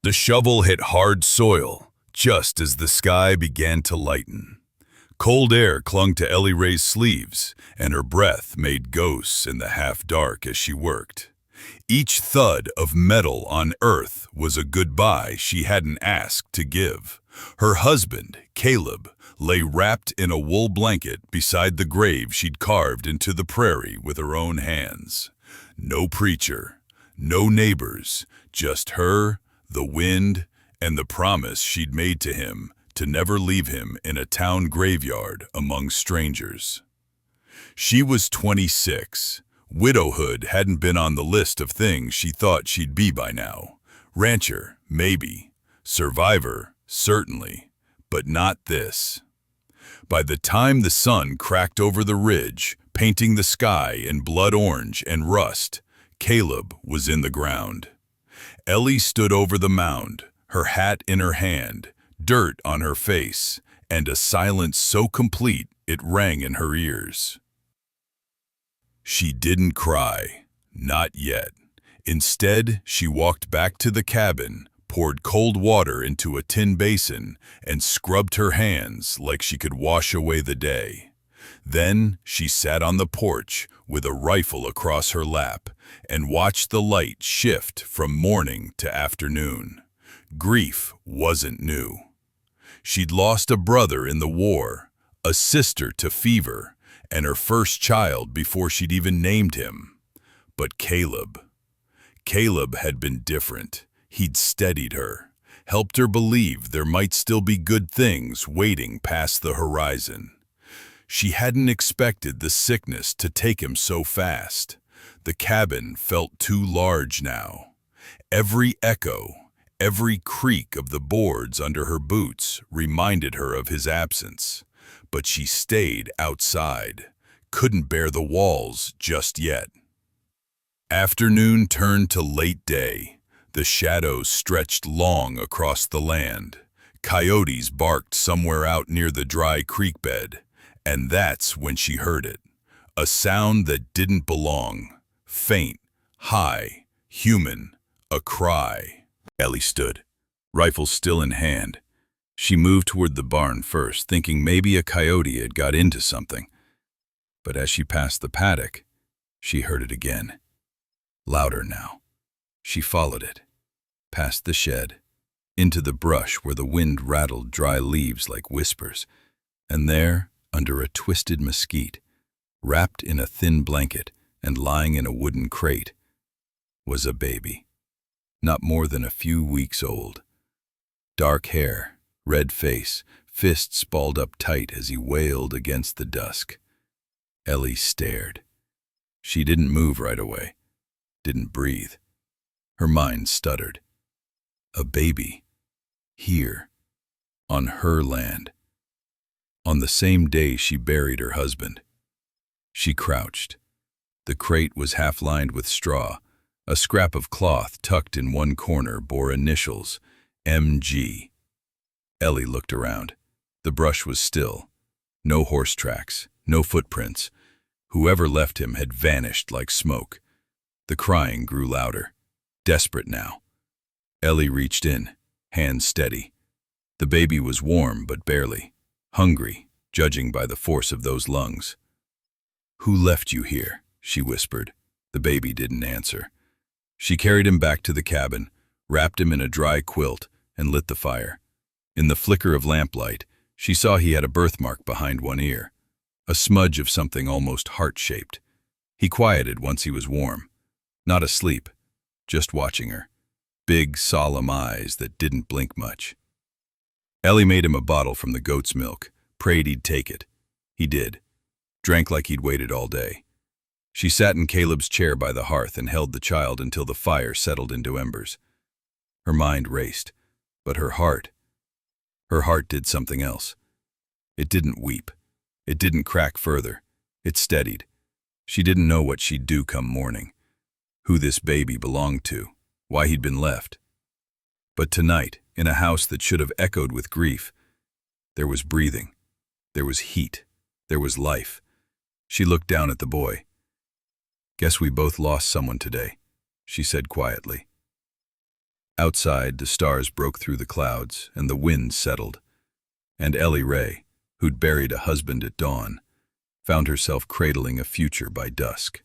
The shovel hit hard soil just as the sky began to lighten. Cold air clung to Ellie Rae's sleeves, and her breath made ghosts in the half-dark as she worked. Each thud of metal on earth was a goodbye she hadn't asked to give. Her husband, Caleb, lay wrapped in a wool blanket beside the grave she'd carved into the prairie with her own hands. No preacher, no neighbors, just her, the wind, and the promise she'd made to him to never leave him in a town graveyard among strangers. She was 26. Widowhood hadn't been on the list of things she thought she'd be by now. Rancher, maybe. Survivor, certainly. But not this. By the time the sun cracked over the ridge, painting the sky in blood orange and rust, Caleb was in the ground. Ellie stood over the mound, her hat in her hand, dirt on her face, and a silence so complete it rang in her ears. She didn't cry, not yet. Instead, she walked back to the cabin, poured cold water into a tin basin, and scrubbed her hands like she could wash away the day. Then she sat on the porch with a rifle across her lap and watched the light shift from morning to afternoon. Grief wasn't new. She'd lost a brother in the war, a sister to fever, and her first child before she'd even named him. But Caleb had been different. He'd steadied her, helped her believe there might still be good things waiting past the horizon. She hadn't expected the sickness to take him so fast. The cabin felt too large now. Every echo, every creak of the boards under her boots reminded her of his absence. But she stayed outside, couldn't bear the walls just yet. Afternoon turned to late day. The shadows stretched long across the land. Coyotes barked somewhere out near the dry creek bed. And that's when she heard it. A sound that didn't belong. Faint, high, human, a cry. Ellie stood, rifle still in hand. She moved toward the barn first, thinking maybe a coyote had got into something. But as she passed the paddock, she heard it again. Louder now. She followed it, past the shed, into the brush where the wind rattled dry leaves like whispers. And there, under a twisted mesquite, wrapped in a thin blanket and lying in a wooden crate, was a baby, not more than a few weeks old. Dark hair, red face, fists balled up tight as he wailed against the dusk. Ellie stared. She didn't move right away, didn't breathe. Her mind stuttered. A baby, here, on her land. On the same day she buried her husband. She crouched. The crate was half lined with straw. A scrap of cloth tucked in one corner bore initials, MG. Ellie looked around. The brush was still. No horse tracks, no footprints. Whoever left him had vanished like smoke. The crying grew louder, desperate now. Ellie reached in, hands steady. The baby was warm, but barely. Hungry, judging by the force of those lungs. "Who left you here?" she whispered. The baby didn't answer. She carried him back to the cabin, wrapped him in a dry quilt, and lit the fire. In the flicker of lamplight, she saw he had a birthmark behind one ear, a smudge of something almost heart-shaped. He quieted once he was warm. Not asleep, just watching her. Big, solemn eyes that didn't blink much. Ellie made him a bottle from the goat's milk, prayed he'd take it. He did. Drank like he'd waited all day. She sat in Caleb's chair by the hearth and held the child until the fire settled into embers. Her mind raced, but her heart did something else. It didn't weep. It didn't crack further. It steadied. She didn't know what she'd do come morning, who this baby belonged to, why he'd been left. But tonight, in a house that should have echoed with grief, there was breathing, there was heat, there was life. She looked down at the boy. "Guess we both lost someone today," she said quietly. Outside, the stars broke through the clouds, and the wind settled. And Ellie Rae, who'd buried a husband at dawn, found herself cradling a future by dusk.